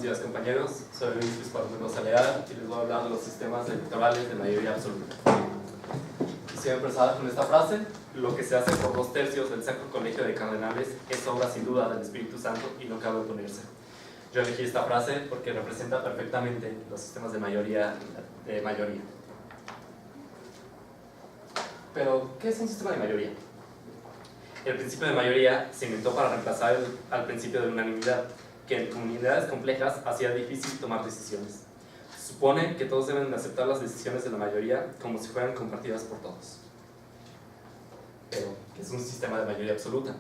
días, compañeros. Soy Luis Mendoza Leal y les voy a hablar de los sistemas electorales de mayoría absoluta. Quisiera empezar con esta frase: lo que se hace por 2/3 del Sacro Colegio de Cardenales es obra sin duda del Espíritu Santo y no cabe oponerse. Yo elegí esta frase porque representa perfectamente los sistemas de mayoría. Pero, ¿qué es un sistema de mayoría? El principio de mayoría se inventó para reemplazar al principio de unanimidad, que en comunidades complejas hacía difícil tomar decisiones. Se supone que todos deben aceptar las decisiones de la mayoría como si fueran compartidas por todos. Pero, ¿qué es un sistema de mayoría absoluta?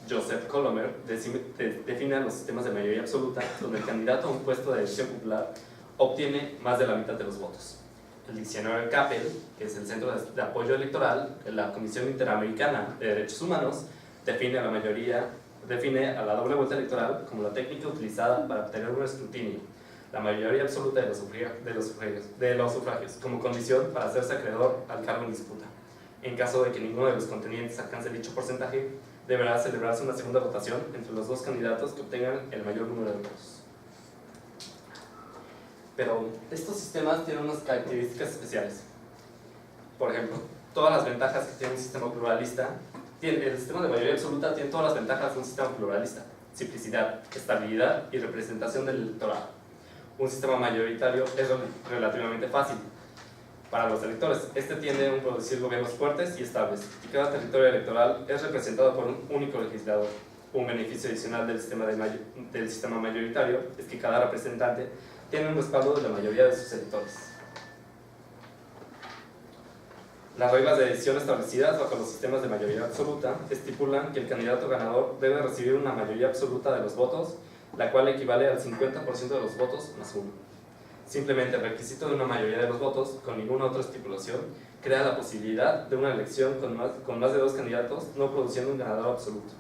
Joseph Colomer define los sistemas de mayoría absoluta donde el candidato a un puesto de elección popular obtiene más de la mitad de los votos. El diccionario Capel, que es el Centro de Apoyo Electoral de la Comisión Interamericana de Derechos Humanos, define a la doble vuelta electoral como la técnica utilizada para obtener un escrutinio, la mayoría absoluta de los sufragios, como condición para hacerse acreedor al cargo en disputa. En caso de que ninguno de los contendientes alcance dicho porcentaje, deberá celebrarse una segunda votación entre los dos candidatos que obtengan el mayor número de votos. Pero estos sistemas tienen unas características especiales. Por ejemplo, todas las ventajas que tiene un sistema pluralista, el sistema de mayoría absoluta tiene todas las ventajas de un sistema pluralista: simplicidad, estabilidad y representación del electorado. Un sistema mayoritario es relativamente fácil para los electores. Este tiende a producir gobiernos fuertes y estables, y cada territorio electoral es representado por un único legislador. Un beneficio adicional del sistema mayoritario es que cada representante tiene un respaldo de la mayoría de sus electores. Las reglas de decisión establecidas bajo los sistemas de mayoría absoluta estipulan que el candidato ganador debe recibir una mayoría absoluta de los votos, la cual equivale al 50% de los votos más uno. Simplemente el requisito de una mayoría de los votos, con ninguna otra estipulación, crea la posibilidad de una elección con más de dos candidatos, no produciendo un ganador absoluto.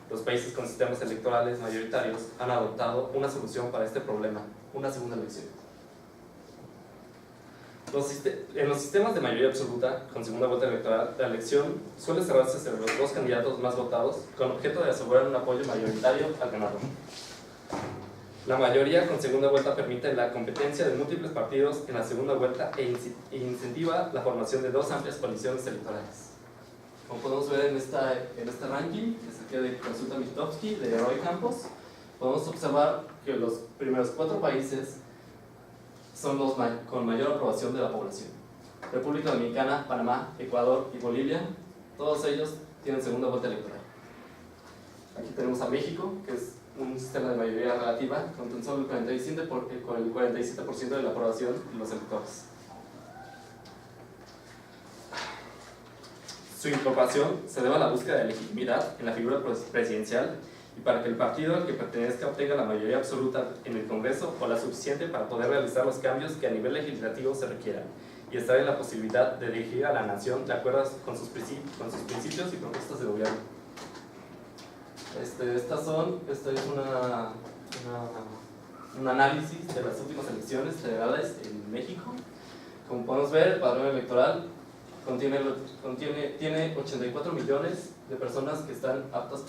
Los países con sistemas electorales mayoritarios han adoptado una solución para este problema: una segunda elección. En los sistemas de mayoría absoluta, con segunda vuelta electoral, la elección suele cerrarse entre los dos candidatos más votados, con objeto de asegurar un apoyo mayoritario al ganador. La mayoría con segunda vuelta permite la competencia de múltiples partidos en la segunda vuelta e incentiva la formación de dos amplias coaliciones electorales. Como podemos ver en este ranking, que saqué de Consulta Mitofsky, de Roy Campos, podemos observar que los primeros 4 países son los con mayor aprobación de la población: República Dominicana, Panamá, Ecuador y Bolivia. Todos ellos tienen segunda vuelta electoral. Aquí tenemos a México, que es un sistema de mayoría relativa, con tan solo el 47% de la aprobación de los electores. Su incorporación se debe a la búsqueda de legitimidad en la figura presidencial y para que el partido al que pertenezca obtenga la mayoría absoluta en el Congreso o la suficiente para poder realizar los cambios que a nivel legislativo se requieran y estar en la posibilidad de dirigir a la nación de acuerdo con sus principios y propuestas de gobierno. Este es un análisis de las últimas elecciones federales en México. Como podemos ver, el padrón electoral tiene 84 millones de personas que están aptas,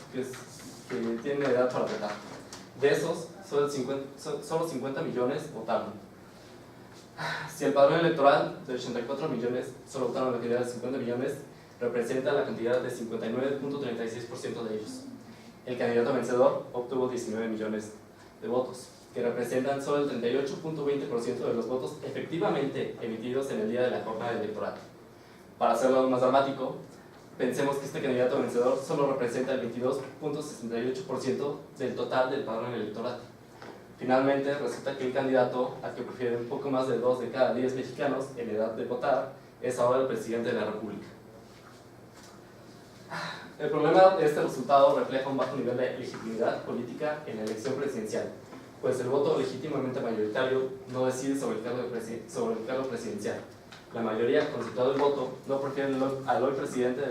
que tienen edad para votar. De esos, solo 50 millones votaron. Si el padrón electoral de 84 millones solo votaron la cantidad de 50 millones, representa la cantidad de 59.36% de ellos. El candidato vencedor obtuvo 19 millones de votos, que representan solo el 38.20% de los votos efectivamente emitidos en el día de la jornada electoral. Para hacerlo aún más dramático, pensemos que este candidato vencedor solo representa el 22.68% del total del padrón electoral. Finalmente, resulta que el candidato al que prefiere un poco más de 2 de cada 10 mexicanos en edad de votar es ahora el presidente de la República. El problema de este resultado refleja un bajo nivel de legitimidad política en la elección presidencial, pues el voto legítimamente mayoritario no decide sobre el cargo presidencial. La mayoría, concentrado el voto, no prefiere al hoy presidente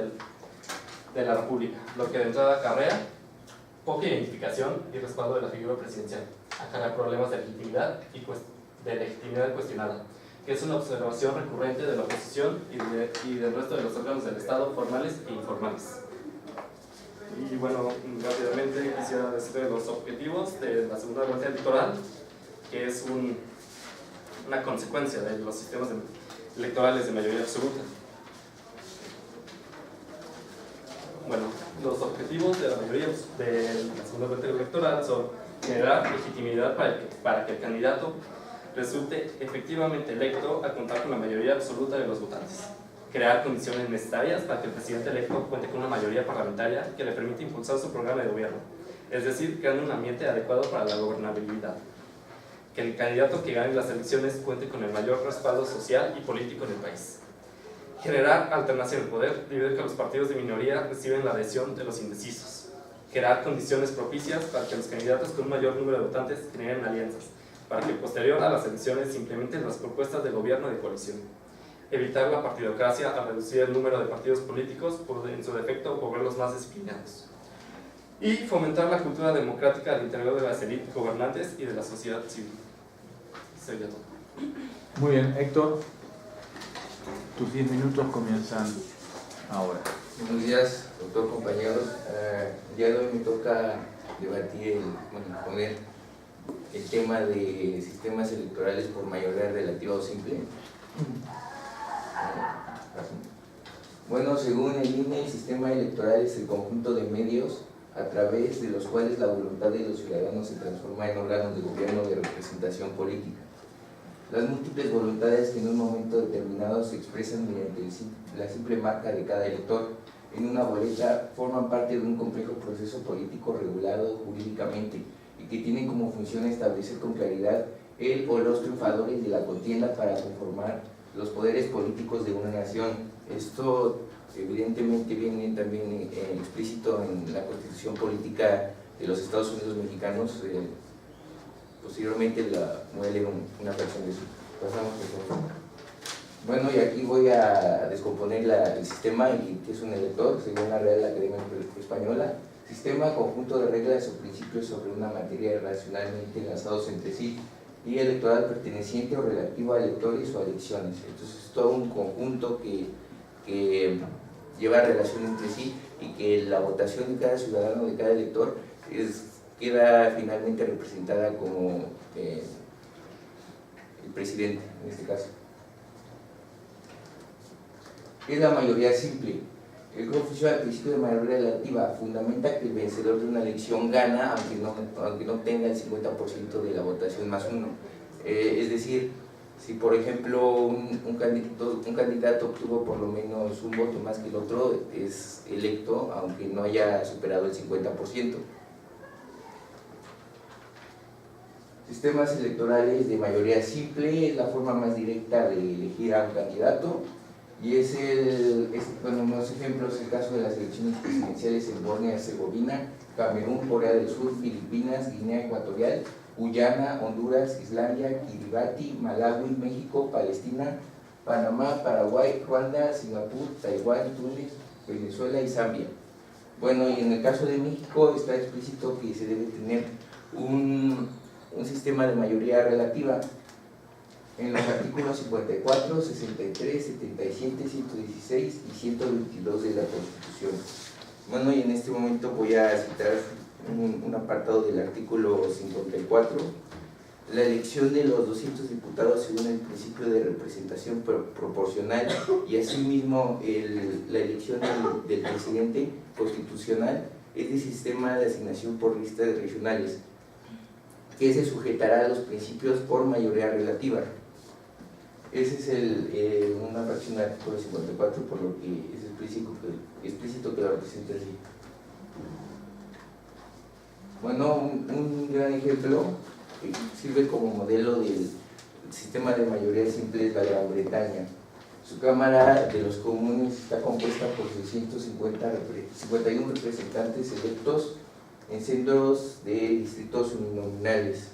de la República, lo que de entrada acarrea poca identificación y respaldo de la figura presidencial, acarrea problemas de legitimidad cuestionada, que es una observación recurrente de la oposición y del resto de los órganos del Estado, formales e informales. Y bueno, rápidamente quisiera decir los objetivos de la segunda vuelta electoral. que es una consecuencia de los sistemas electorales de mayoría absoluta. Bueno, los objetivos de la mayoría de la segunda vuelta electoral son generar legitimidad para que el candidato resulte efectivamente electo al contar con la mayoría absoluta de los votantes, crear condiciones necesarias para que el presidente electo cuente con una mayoría parlamentaria que le permita impulsar su programa de gobierno, es decir, creando un ambiente adecuado para la gobernabilidad, que el candidato que gane las elecciones cuente con el mayor respaldo social y político en el país. Generar alternancia en el poder debido a que los partidos de minoría reciben la adhesión de los indecisos. Crear condiciones propicias para que los candidatos con un mayor número de votantes generen alianzas, para que posterior a las elecciones se implementen las propuestas de gobierno de coalición. Evitar la partidocracia al reducir el número de partidos políticos, en su defecto volverlos más disciplinados. Y fomentar la cultura democrática al interior de las élites gobernantes y de la sociedad civil. Sería todo. Muy bien, Héctor. Tus 10 minutos comienzan ahora. Buenos días, doctor, compañeros. El día de hoy me toca debatir, poner el tema de sistemas electorales por mayoría relativa o simple. Bueno, según el INE, el sistema electoral es el conjunto de medios a través de los cuales la voluntad de los ciudadanos se transforma en órganos de gobierno de representación política. Las múltiples voluntades que en un momento determinado se expresan mediante la simple marca de cada elector en una boleta forman parte de un complejo proceso político regulado jurídicamente y que tienen como función establecer con claridad el o los triunfadores de la contienda para conformar los poderes políticos de una nación. Esto evidentemente viene también explícito en la Constitución Política de los Estados Unidos Mexicanos. Posteriormente la muele una versión de eso. Pasamos por favor. Bueno, y aquí voy a descomponer el sistema, que es un elector, según la Real Academia Española. Sistema, conjunto de reglas o principios sobre una materia racionalmente enlazados entre sí, y electoral perteneciente o relativo a electores o a elecciones. Entonces es todo un conjunto que lleva relación entre sí y que la votación de cada ciudadano, de cada elector, queda finalmente representada como el presidente, en este caso. ¿Qué es la mayoría simple? El Confucio al principio de mayoría relativa fundamenta que el vencedor de una elección gana aunque no tenga el 50% de la votación más uno. Es decir, si por ejemplo un candidato obtuvo por lo menos un voto más que el otro, es electo aunque no haya superado el 50%. Sistemas electorales de mayoría simple es la forma más directa de elegir a un candidato y bueno, unos ejemplos: el caso de las elecciones presidenciales en Bosnia y Herzegovina, Camerún, Corea del Sur, Filipinas, Guinea Ecuatorial, Guyana, Honduras, Islandia, Kiribati, Malawi, México, Palestina, Panamá, Paraguay, Ruanda, Singapur, Taiwán, Túnez, Venezuela y Zambia. Bueno, y en el caso de México está explícito que se debe tener un sistema de mayoría relativa en los artículos 54, 63, 77, 116 y 122 de la Constitución. Bueno, y en este momento voy a citar un apartado del artículo 54. La elección de los 200 diputados según el principio de representación proporcional y asimismo la elección del presidente constitucional es de sistema de asignación por listas regionales, que se sujetará a los principios por mayoría relativa. Ese es una fracción del artículo 54, por lo que es explícito que lo representa así. Bueno, un gran ejemplo que sirve como modelo del sistema de mayoría simple es la Gran Bretaña. Su Cámara de los Comunes está compuesta por 651 representantes electos en centros de distritos uninominales.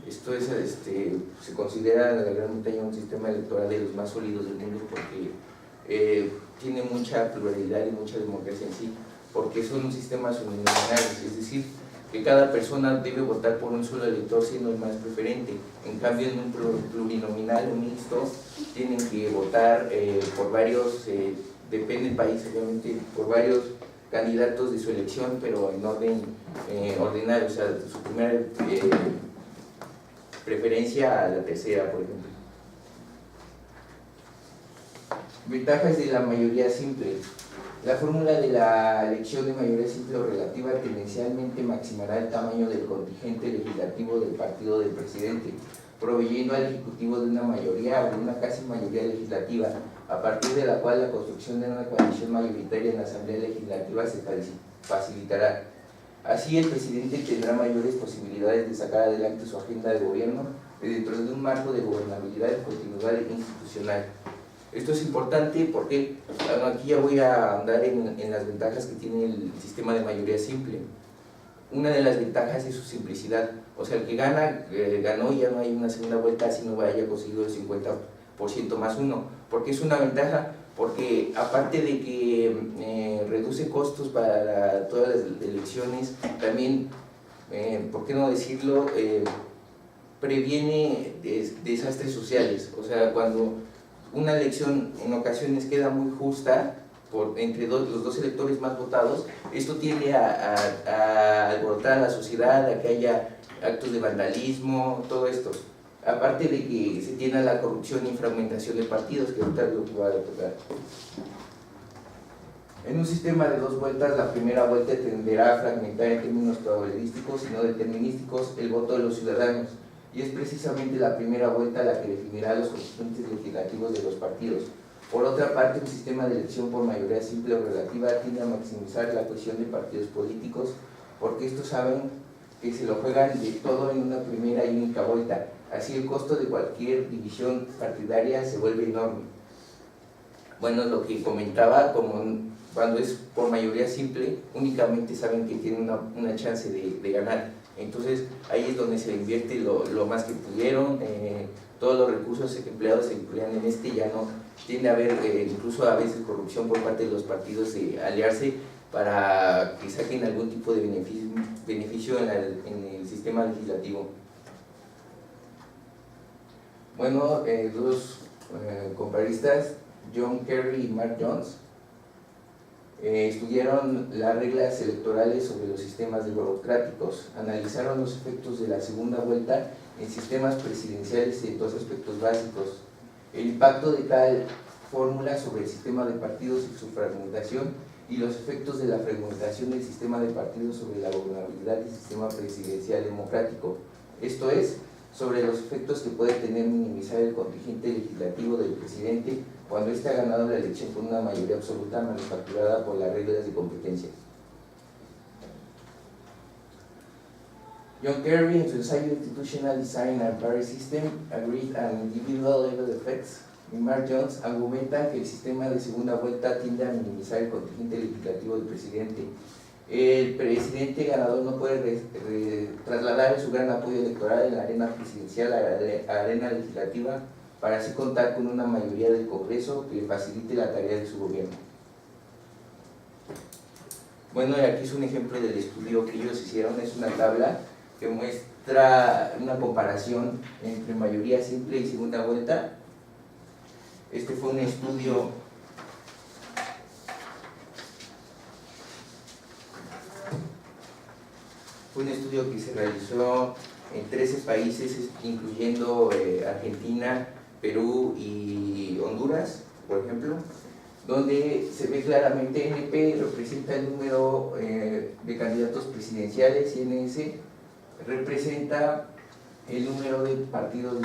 Esto es, se considera la Gran Bretaña un sistema electoral de los más sólidos del mundo porque tiene mucha pluralidad y mucha democracia en sí, porque son sistemas uninominales, es decir, que cada persona debe votar por un solo elector siendo el más preferente. En cambio, en un plurinominal o mixto, tienen que votar por varios, depende del país obviamente, por varios candidatos de su elección, pero en orden ordinario. O sea, preferencia a la tercera, por ejemplo. Ventajas de la mayoría simple. La fórmula de la elección de mayoría simple o relativa tendencialmente maximará el tamaño del contingente legislativo del partido del presidente, proveyendo al Ejecutivo de una mayoría o de una casi mayoría legislativa, a partir de la cual la construcción de una coalición mayoritaria en la Asamblea Legislativa se facilitará. Así, el presidente tendrá mayores posibilidades de sacar adelante su agenda de gobierno dentro de un marco de gobernabilidad y continuidad institucional. Esto es importante porque aquí ya voy a andar en las ventajas que tiene el sistema de mayoría simple. Una de las ventajas es su simplicidad, o sea, el que gana, ganó y ya no hay una segunda vuelta, así no haya conseguido el 50% más uno. ¿Por qué es una ventaja? Porque aparte de que reduce costos para todas las elecciones, también, ¿por qué no decirlo?, previene desastres sociales. O sea, cuando una elección en ocasiones queda muy justa entre los dos electores más votados, esto tiende a alborotar a la sociedad, a que haya actos de vandalismo, todo esto. Aparte de que se tiene la corrupción y fragmentación de partidos, que ahorita es lo que va a tocar. En un sistema de dos vueltas, la primera vuelta tenderá a fragmentar en términos probabilísticos y no determinísticos el voto de los ciudadanos, y es precisamente la primera vuelta la que definirá los constituyentes legislativos de los partidos. Por otra parte, un sistema de elección por mayoría simple o relativa tiende a maximizar la cohesión de partidos políticos, porque estos saben que se lo juegan de todo en una primera y única vuelta. Así, el costo de cualquier división partidaria se vuelve enorme. Bueno, lo que comentaba, como cuando es por mayoría simple, únicamente saben que tienen una chance de ganar. Entonces, ahí es donde se invierte lo más que pudieron, todos los recursos empleados se emplean en ya no tiende a haber incluso a veces corrupción por parte de los partidos de aliarse para que saquen algún tipo de beneficio en el sistema legislativo. Bueno, dos comparistas, John Kerry y Mark Jones, estudiaron las reglas electorales sobre los sistemas democráticos, analizaron los efectos de la segunda vuelta en sistemas presidenciales en dos aspectos básicos: el impacto de tal fórmula sobre el sistema de partidos y su fragmentación, y los efectos de la fragmentación del sistema de partidos sobre la gobernabilidad del sistema presidencial democrático, esto es, sobre los efectos que puede tener minimizar el contingente legislativo del presidente cuando éste ha ganado la elección con una mayoría absoluta manufacturada por las reglas de competencia. John Kerry, en su ensayo Institutional Design and Party System, Agreed and Individual Level Effects, y Mark Jones argumentan que el sistema de segunda vuelta tiende a minimizar el contingente legislativo del presidente. El presidente ganador no puede trasladar su gran apoyo electoral en la arena presidencial a la arena legislativa para así contar con una mayoría del Congreso que le facilite la tarea de su gobierno. Bueno, aquí es un ejemplo del estudio que ellos hicieron, es una tabla que muestra una comparación entre mayoría simple y segunda vuelta. Este fue un estudio que se realizó en 13 países, incluyendo Argentina, Perú y Honduras, por ejemplo, donde se ve claramente NP representa el número de candidatos presidenciales y NS representa el número de partidos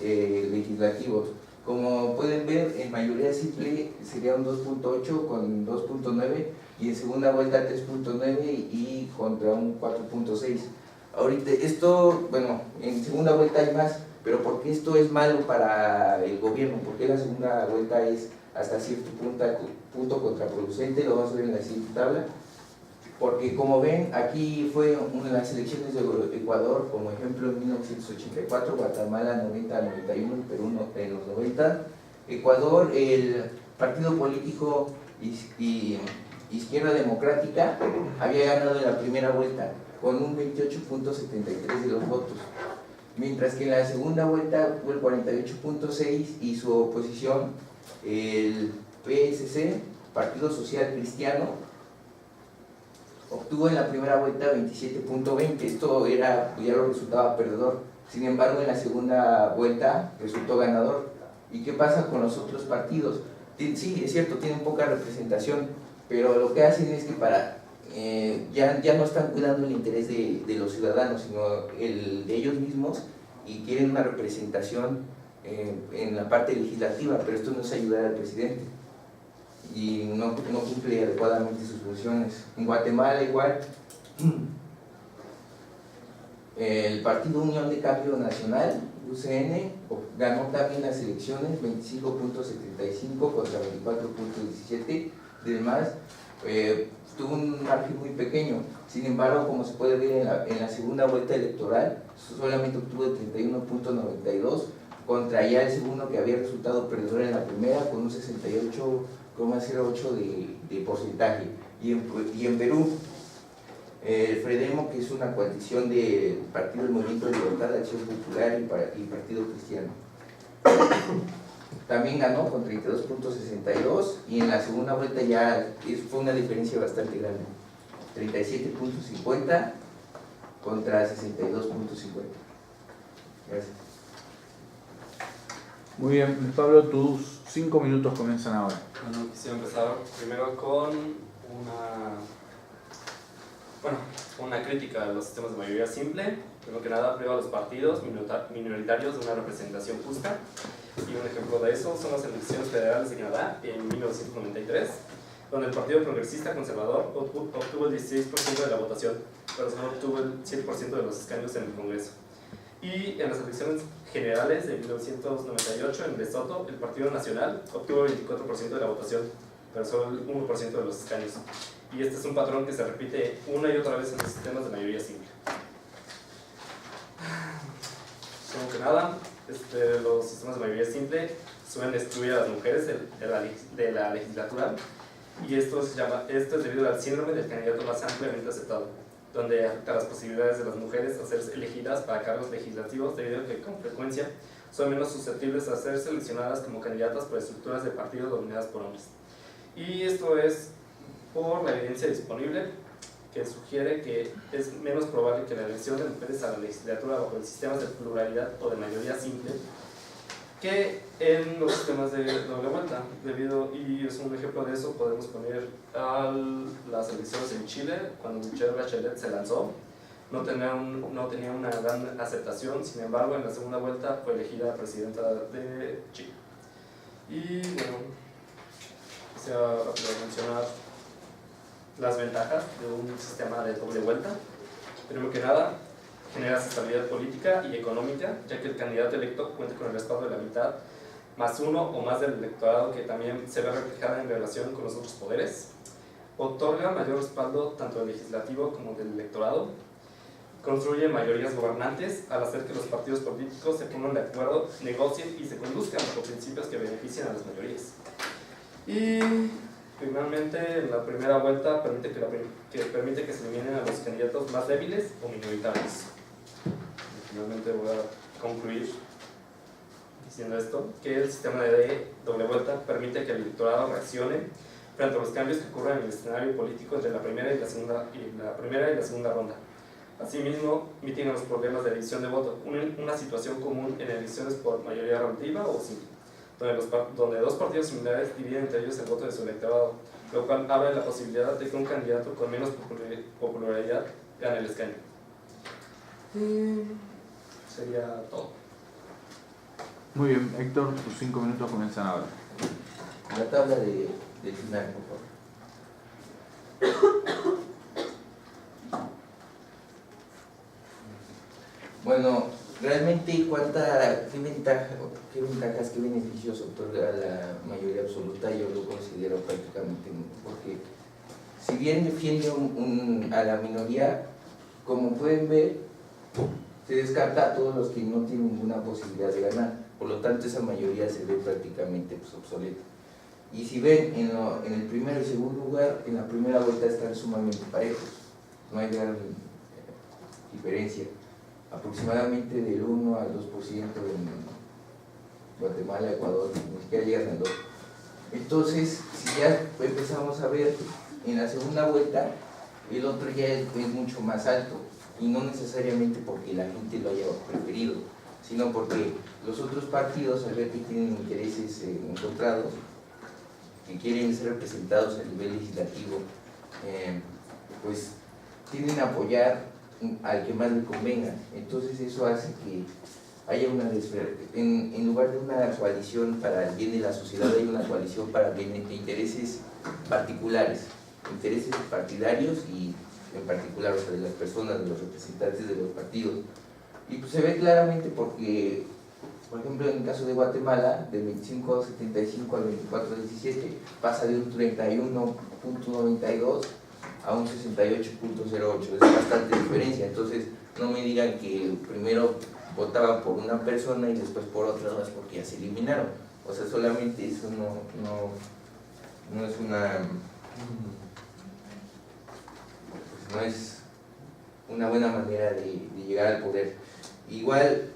legislativos. Como pueden ver, en mayoría simple sería un 2.8 con 2.9 y en segunda vuelta 3.9 y contra un 4.6. Ahorita esto, bueno, en segunda vuelta hay más, pero ¿por qué esto es malo para el gobierno? ¿Por qué la segunda vuelta es hasta cierto punto contraproducente? Lo vamos a ver en la siguiente tabla. Porque como ven, aquí fue una de las elecciones de Ecuador, como ejemplo en 1984, Guatemala 90-91, Perú en los 90. Ecuador, el partido político Izquierda Democrática había ganado en la primera vuelta con un 28.73 de los votos, mientras que en la segunda vuelta fue el 48.6 y su oposición, el PSC, Partido Social Cristiano, obtuvo en la primera vuelta 27.20. Esto ya lo resultaba perdedor. Sin embargo, en la segunda vuelta resultó ganador. ¿Y qué pasa con los otros partidos? Sí, es cierto, tienen poca representación, pero lo que hacen es que ya no están cuidando el interés de los ciudadanos, sino el de ellos mismos, y quieren una representación en la parte legislativa, pero esto no es ayudar al presidente y no cumple adecuadamente sus funciones. En Guatemala igual, el Partido Unión de Cambio Nacional, UCN, ganó también las elecciones, 25.75 contra 24.17, demás, tuvo un margen muy pequeño. Sin embargo, como se puede ver en la segunda vuelta electoral, solamente obtuvo 31.92 contra ya el segundo que había resultado perdedor en la primera con un 68,08 de porcentaje. Y en Perú, el FREDEMO, que es una coalición del Partido del Movimiento de Libertad, de Acción Popular y Partido Cristiano, también ganó con 32.62, y en la segunda vuelta ya fue una diferencia bastante grande, 37.50 contra 62.50. Gracias. Muy bien, Pablo, tus 5 minutos comienzan ahora. Bueno, quisiera empezar primero con una crítica a los sistemas de mayoría simple. Primero que nada, priva a los partidos minoritarios de una representación justa. Y un ejemplo de eso son las elecciones federales de Canadá en 1993, donde el Partido Progresista Conservador obtuvo el 16% de la votación, pero solo obtuvo el 7% de los escaños en el Congreso. Y en las elecciones generales de 1998 en Lesoto, el Partido Nacional obtuvo el 24% de la votación, pero solo el 1% de los escaños. Y este es un patrón que se repite una y otra vez en los sistemas de mayoría simple. Como que nada, los sistemas de mayoría simple suelen excluir a las mujeres de la legislatura, y esto es debido al síndrome del candidato más ampliamente aceptado, donde afecta las posibilidades de las mujeres a ser elegidas para cargos legislativos, debido a que con frecuencia son menos susceptibles a ser seleccionadas como candidatas por estructuras de partidos dominadas por hombres. Y esto es por la evidencia disponible, que sugiere que es menos probable que la elección de mujeres a la legislatura bajo los sistemas de pluralidad o de mayoría simple que en los sistemas de doble vuelta. Y es un ejemplo de eso, podemos poner las elecciones en Chile, cuando Michelle Bachelet se lanzó. No tenía una gran aceptación, sin embargo en la segunda vuelta fue elegida presidenta de Chile. Y bueno, quisiera mencionar las ventajas de un sistema de doble vuelta. Primero que nada, genera estabilidad política y económica, ya que el candidato electo cuenta con el respaldo de la mitad más uno o más del electorado, que también se ve reflejada en relación con los otros poderes. Otorga mayor respaldo tanto del legislativo como del electorado. Construye mayorías gobernantes al hacer que los partidos políticos se pongan de acuerdo, negocien y se conduzcan bajo principios que beneficien a las mayorías. Y finalmente, en la primera vuelta permite que se eliminen a los candidatos más débiles o minoritarios. Y finalmente voy a concluir diciendo esto, que el sistema de doble vuelta permite que el electorado reaccione frente a los cambios que ocurren en el escenario político entre la primera y la segunda ronda. Asimismo, mitigan los problemas de división de voto, una situación común en elecciones por mayoría relativa o simple, donde dos partidos similares dividen entre ellos el voto de su electorado, lo cual abre la posibilidad de que un candidato con menos popularidad gane el escaño. Sería todo. Muy bien, Héctor, tus 5 minutos comienzan ahora. La tabla del final, por favor. Bueno, realmente qué ventajas, qué beneficios otorga la mayoría absoluta, yo lo considero prácticamente nulo, porque si bien defiende a la minoría, como pueden ver, se descarta a todos los que no tienen ninguna posibilidad de ganar, por lo tanto esa mayoría se ve prácticamente obsoleta. Y si ven, en el primero y segundo lugar, en la primera vuelta están sumamente parejos, no hay gran diferencia, aproximadamente del 1 al 2% en Guatemala, Ecuador, ni siquiera llegan al 2%. Entonces, si ya empezamos a ver en la segunda vuelta, el otro ya es mucho más alto, y no necesariamente porque la gente lo haya preferido, sino porque los otros partidos, al ver que tienen intereses encontrados, que quieren ser representados a nivel legislativo, pues tienden a apoyar al que más le convenga. Entonces eso hace que haya una en lugar de una coalición para el bien de la sociedad, hay una coalición para el bien de intereses particulares, intereses partidarios y en particular, o sea, de las personas, de los representantes de los partidos. Y pues se ve claramente porque, por ejemplo, en el caso de Guatemala, del 25.75 al 24.17, pasa de un 31.92 a un 68.08, es bastante diferencia. Entonces no me digan que primero votaban por una persona y después por otra, no es porque ya se eliminaron. O sea, solamente eso no es no es una buena manera de llegar al poder. Igual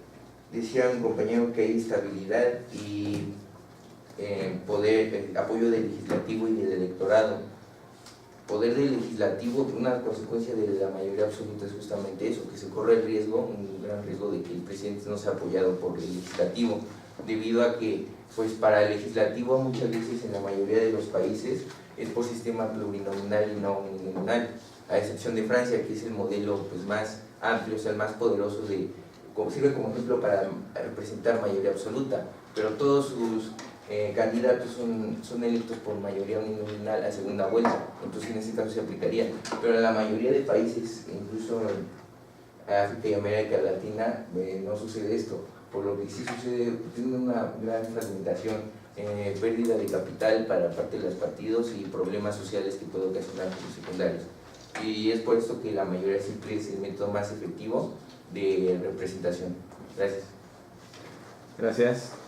decía un compañero que hay estabilidad y apoyo del legislativo y del electorado. Poder del legislativo, una consecuencia de la mayoría absoluta es justamente eso, que se corre el riesgo, un gran riesgo de que el presidente no sea apoyado por el legislativo, debido a que pues para el legislativo muchas veces en la mayoría de los países es por sistema plurinominal y no uninominal, a excepción de Francia, que es el modelo pues más amplio, o sea, el más poderoso, sirve como ejemplo para representar mayoría absoluta, pero todos sus candidatos son electos por mayoría uninominal a segunda vuelta, entonces en ese caso se aplicaría, pero en la mayoría de países, incluso en África y América Latina, no sucede esto, por lo que sí sucede, tiene una gran fragmentación, pérdida de capital para parte de los partidos y problemas sociales que puede ocasionar como secundarios. Y es por esto que la mayoría simple es el método más efectivo de representación. Gracias. Gracias.